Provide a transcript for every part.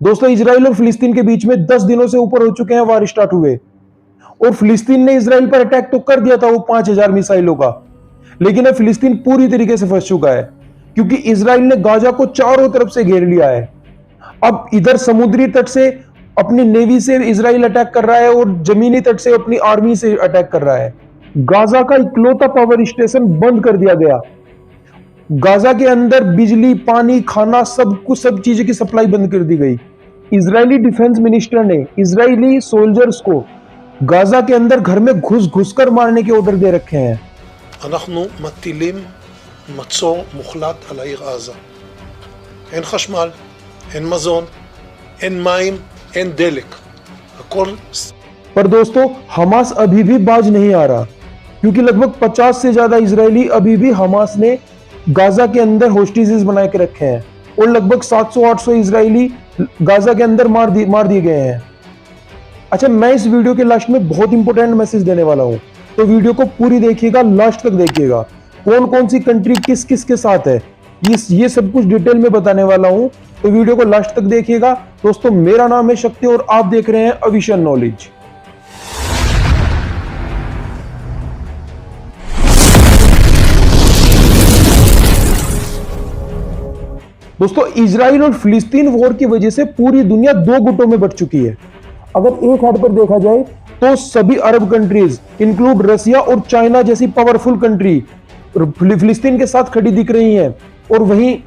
दोस्तों, इजराइल और फिलिस्तीन के बीच में 10 दिनों से ऊपर हो चुके हैं वार स्टार्ट हुए, और फिलिस्तीन ने इजराइल पर अटैक तो कर दिया था वो 5000 मिसाइलों का, लेकिन अब फिलिस्तीन पूरी तरीके से फंस चुका है क्योंकि इजराइल ने गाजा को चारों तरफ से घेर लिया है। अब इधर समुद्री तट से अपनी नेवी से इजराइल अटैक कर रहा है और जमीनी तट से अपनी आर्मी से अटैक कर रहा है। गाजा का इकलौता पावर स्टेशन बंद कर दिया गया। गाजा के अंदर बिजली, पानी, खाना, सब चीजें की सप्लाई बंद कर दी गई। इजरायली डिफेंस मिनिस्टर ने इजरायली सोल्जर्स को गाजा के अंदर घर में घुस घुसकर मारने के ऑर्डर दे रखे हैं। אנחנו מטילים מצור מוחלט על העיר עזה. אין חשמל, אין מזון, אין מים, אין דלק. הכל... पर दोस्तों, हमास अभी भी बाज नहीं आ रहा क्योंकि लगभग 50 से ज्यादा इजरायली अभी भी हमास ने गाजा के अंदर होस्टेजेस बना के रखे हैं और लगभग 700-800 इजरायली गाजा के अंदर मार दिए गए हैं। अच्छा, मैं इस वीडियो के लास्ट में बहुत इंपॉर्टेंट मैसेज देने वाला हूं, तो वीडियो को पूरी देखिएगा, लास्ट तक देखिएगा। कौन कौन सी कंट्री किस किस के साथ है ये सब कुछ डिटेल में बताने वाला हूं, तो वीडियो को लास्ट तक देखिएगा। दोस्तों, मेरा नाम है शक्ति और आप देख रहे हैं अविशन नॉलेज। दोस्तों, इजराइल और फिलिस्तीन वॉर की वजह से पूरी दुनिया दो गुटों में बट चुकी है। अगर एक हाथ पर देखा जाए तो सभी अरब कंट्रीज इंक्लूड रसिया और चाइना जैसी पावरफुल कंट्री फिलिस्तीन के साथ खड़ी दिख रही हैं, और वहीं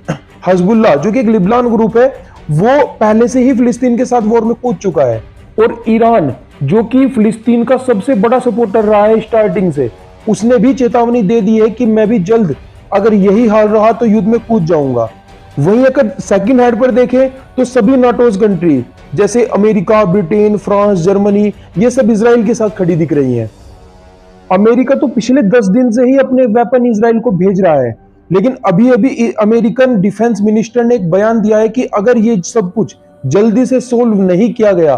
हिजबुल्लाह जो कि एक लिबनान ग्रुप है वो पहले से ही फिलिस्तीन के साथ वॉर में कूद चुका है, और ईरान जो कि फिलिस्तीन का सबसे बड़ा सपोर्टर रहा है स्टार्टिंग से, उसने भी चेतावनी दे दी है कि मैं भी जल्द अगर यही हाल रहा तो युद्ध में कूद जाऊंगा। वहीं अगर सेकंड हेड पर देखें तो सभी नाटोज कंट्री जैसे अमेरिका, ब्रिटेन, फ्रांस, जर्मनी, ये सब इजराइल के साथ खड़ी दिख रही हैं। अमेरिका तो पिछले 10 दिन से ही अपने वेपन इजराइल को भेज रहा है, लेकिन अभी अभी अमेरिकन डिफेंस मिनिस्टर ने एक बयान दिया है कि अगर ये सब कुछ जल्दी से सोल्व नहीं किया गया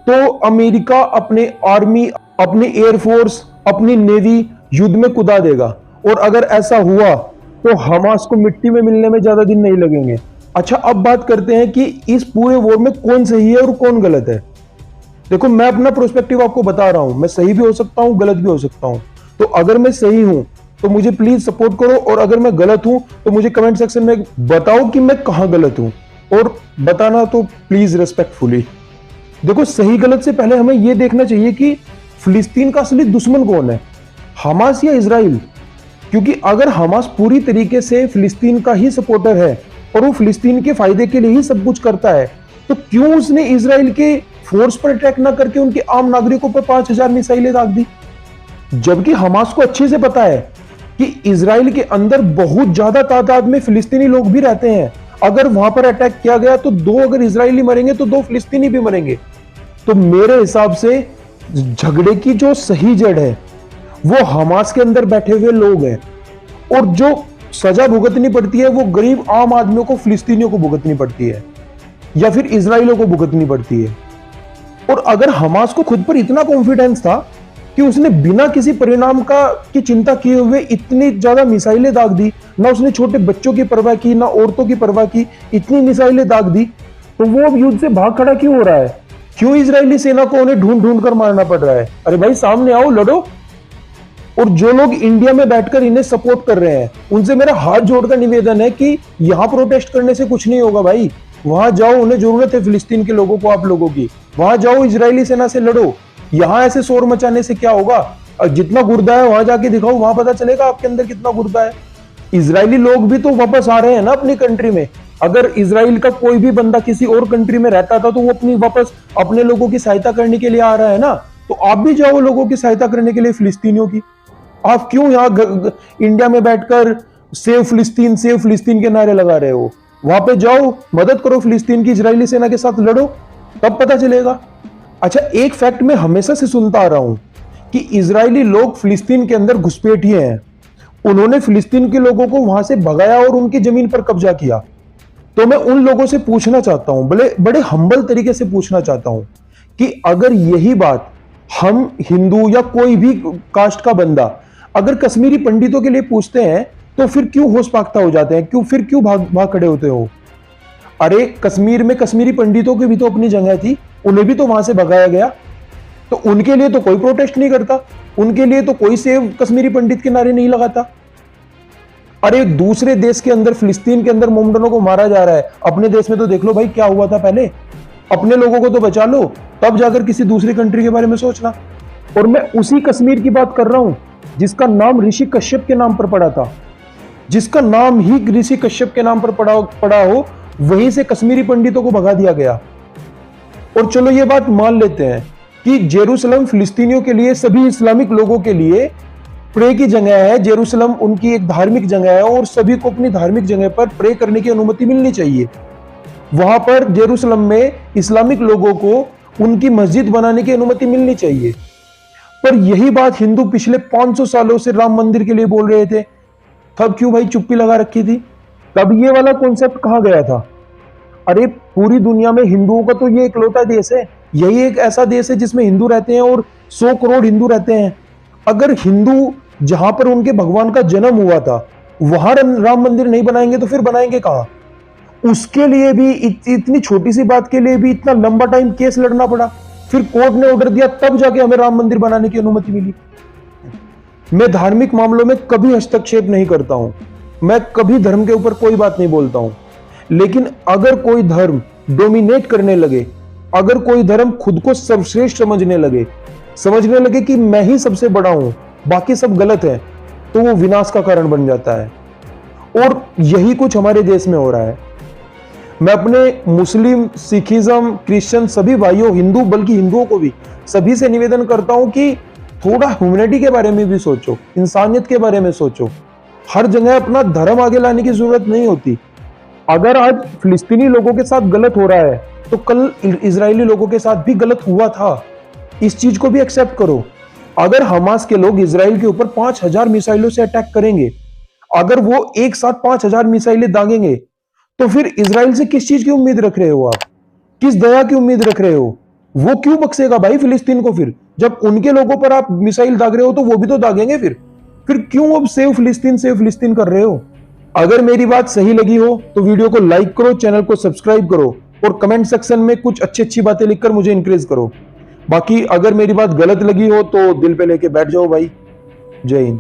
तो अमेरिका अपने आर्मी, अपनी एयरफोर्स, अपनी नेवी युद्ध में कुदा देगा, और अगर ऐसा हुआ तो हमास को मिट्टी में मिलने में ज्यादा दिन नहीं लगेंगे। अच्छा, अब बात करते हैं कि इस पूरे वॉर में कौन सही है और कौन गलत है। देखो, मैं अपना प्रोस्पेक्टिव आपको बता रहा हूं, मैं सही भी हो सकता हूं, गलत भी हो सकता हूं। तो अगर मैं सही हूं तो मुझे प्लीज सपोर्ट करो, और अगर मैं गलत हूं तो मुझे कमेंट सेक्शन में बताओ कि मैं कहां गलत हूं, और बताना तो प्लीज रेस्पेक्टफुली। देखो, सही गलत से पहले हमें यह देखना चाहिए कि फिलिस्तीन का असली दुश्मन कौन है, हमास या इजराइल। क्योंकि अगर हमास पूरी तरीके से फिलिस्तीन का ही सपोर्टर है और वो फिलिस्तीन के फायदे के लिए ही सब कुछ करता है, तो क्यों उसने इजराइल के फोर्स पर अटैक ना करके उनके आम नागरिकों पर 5000 मिसाइलें दाग दी? जबकि हमास को अच्छे से पता है कि इजराइल के अंदर बहुत ज्यादा तादाद में फिलिस्तीनी लोग भी रहते हैं। अगर वहां पर अटैक किया गया तो अगर इजरायली मरेंगे तो 2 फिलिस्तीनी भी मरेंगे। तो मेरे हिसाब से झगड़े की जो सही जड़ है वो हमास के अंदर बैठे हुए लोग हैं, और जो सजा भुगतनी पड़ती है वो गरीब आम आदमियों को, फिलिस्तीनियों को भुगतनी पड़ती है, या फिर इजराइलियों को भुगतनी पड़ती है। और अगर हमास को खुद पर इतना कॉन्फिडेंस था कि उसने बिना किसी परिणाम की चिंता किए हुए इतनी ज्यादा मिसाइलें दाग दी, ना उसने छोटे बच्चों की परवाह की, ना औरतों की परवाह की, इतनी मिसाइलें दाग दी, तो वो अब युद्ध से भाग खड़ा क्यों हो रहा है? क्यों इजरायली सेना को उन्हें ढूंढ ढूंढ कर मारना पड़ रहा है? अरे भाई, सामने आओ, लड़ो। और जो लोग इंडिया में बैठकर इन्हें सपोर्ट कर रहे हैं, उनसे मेरा हाथ जोड़कर निवेदन है कि यहां प्रोटेस्ट करने से कुछ नहीं होगा भाई। वहां जाओ, उन्हें जरूरत है फिलिस्तीन के लोगों को, आप लोगों की। वहां जाओ, इजरायली सेना से लड़ो। यहां ऐसे शोर मचाने से क्या होगा? जितना गुर्दा है वहां जाके दिखाओ, वहां पता चलेगा आपके अंदर कितना गुर्दा है। इजरायली लोग भी तो वापस आ रहे हैं ना अपनी कंट्री में। अगर इजराइल का कोई भी बंदा किसी और कंट्री में रहता था तो वो अपनी वापस अपने लोगों की सहायता करने के लिए आ रहा है ना। तो आप भी जाओ लोगों की सहायता करने के लिए, फिलिस्तीनियों की। आप क्यों यहाँ इंडिया में बैठकर सेव फिलिस्तीन के नारे लगा रहे हो? वहां पे जाओ, मदद करो फिलिस्तीन की, इजरायली सेना के साथ लड़ो, तब पता चलेगा। अच्छा, एक फैक्ट मैं हमेशा से सुनता आ रहा हूं कि इजरायली लोग फिलिस्तीन के अंदर घुसपैठिए हैं। उन्होंने फिलिस्तीन के लोगों को वहां से भगाया और उनकी जमीन पर कब्जा किया। तो मैं उन लोगों से पूछना चाहता हूं, बड़े हम्बल तरीके से पूछना चाहता हूं कि अगर यही बात हम हिंदू या कोई भी कास्ट का बंदा अगर कश्मीरी पंडितों के लिए पूछते हैं तो फिर क्यों होश फाख्ता हो जाते हैं? फिर क्यों भाग खड़े होते हो? अरे कश्मीर में कश्मीरी पंडितों की भी तो अपनी जगह थी, उन्हें भी तो वहां से भगाया गया, तो उनके लिए तो कोई प्रोटेस्ट नहीं करता, उनके लिए तो कोई सेव कश्मीरी पंडित के नारे नहीं लगाता। अरे एक दूसरे देश के अंदर, फिलिस्तीन के अंदर मोमडनों को मारा जा रहा है, अपने देश में तो देख लो भाई क्या हुआ था पहले, अपने लोगों को तो बचा लो, तब जाकर किसी दूसरी कंट्री के बारे में सोचना। और मैं उसी कश्मीर की बात कर रहा हूं जिसका नाम ऋषि कश्यप के नाम पर पड़ा था, जिसका नाम ही ऋषि कश्यप के नाम पर पड़ा हो, वहीं से कश्मीरी पंडितों को भगा दिया गया। और चलो ये बात मान लेते हैं कि जेरूसलम फिलिस्तीनियों के लिए, सभी इस्लामिक लोगों के लिए प्रे की जगह है, जेरूसलम उनकी एक धार्मिक जगह है और सभी को अपनी धार्मिक जगह पर प्रे करने की अनुमति मिलनी चाहिए। वहां पर जेरूसलम में इस्लामिक लोगों को उनकी मस्जिद बनाने की अनुमति मिलनी चाहिए। पर यही बात हिंदू पिछले 500 सालों से राम मंदिर के लिए बोल रहे थे, तब क्यों भाई चुप्पी लगा रखी थी? तब ये वाला कॉन्सेप्ट कहां गया था? अरे पूरी दुनिया में हिंदुओं का तो ये इकलौता देश है, यही एक ऐसा देश है जिसमें हिंदू रहते हैं और 100 करोड़ हिंदू रहते हैं। अगर हिंदू जहां पर उनके भगवान का जन्म हुआ था वहां राम मंदिर नहीं बनाएंगे तो फिर बनाएंगे कहां? उसके लिए भी इतनी छोटी सी बात के लिए भी इतना लंबा टाइम केस लड़ना पड़ा, फिर कोर्ट ने ऑर्डर दिया तब जाके हमें राम मंदिर बनाने की अनुमति मिली। मैं धार्मिक मामलों में कभी हस्तक्षेप नहीं करता हूं, मैं कभी धर्म के ऊपर कोई बात नहीं बोलता हूं, लेकिन अगर कोई धर्म डोमिनेट करने लगे, अगर कोई धर्म खुद को सर्वश्रेष्ठ समझने लगे कि मैं ही सबसे बड़ा हूं, बाकी सब गलत है, तो वो विनाश का कारण बन जाता है। और यही कुछ हमारे देश में हो रहा है। मैं अपने मुस्लिम, सिखिज्म, क्रिश्चियन सभी भाइयों, हिंदू, बल्कि हिंदुओं को भी सभी से निवेदन करता हूं कि थोड़ा ह्यूमैनिटी के बारे में भी सोचो, इंसानियत के बारे में सोचो। हर जगह अपना धर्म आगे लाने की जरूरत नहीं होती। अगर आज फिलिस्तीनी लोगों के साथ गलत हो रहा है तो कल इजरायली लोगों के साथ भी गलत हुआ था, इस चीज को भी एक्सेप्ट करो। अगर हमास के लोग इजराइल के ऊपर 5000 मिसाइलों से अटैक करेंगे, अगर वो एक साथ 5000 मिसाइलें दागेंगे, तो फिर इजराइल से किस चीज की उम्मीद रख रहे हो आप? किस दया की उम्मीद रख रहे हो? वो क्यों बख्शेगा भाई फिलिस्तीन को? फिर जब उनके लोगों पर आप मिसाइल दाग रहे हो तो वो भी तो दागेंगे। फिर क्यों अब सेव फिलिस्तीन कर रहे हो? अगर मेरी बात सही लगी हो तो वीडियो को लाइक करो, चैनल को सब्सक्राइब करो और कमेंट सेक्शन में कुछ अच्छी बातें लिखकर मुझे इंकरेज करो। बाकी अगर मेरी बात गलत लगी हो तो दिल पे लेके बैठ जाओ भाई। जय हिंद।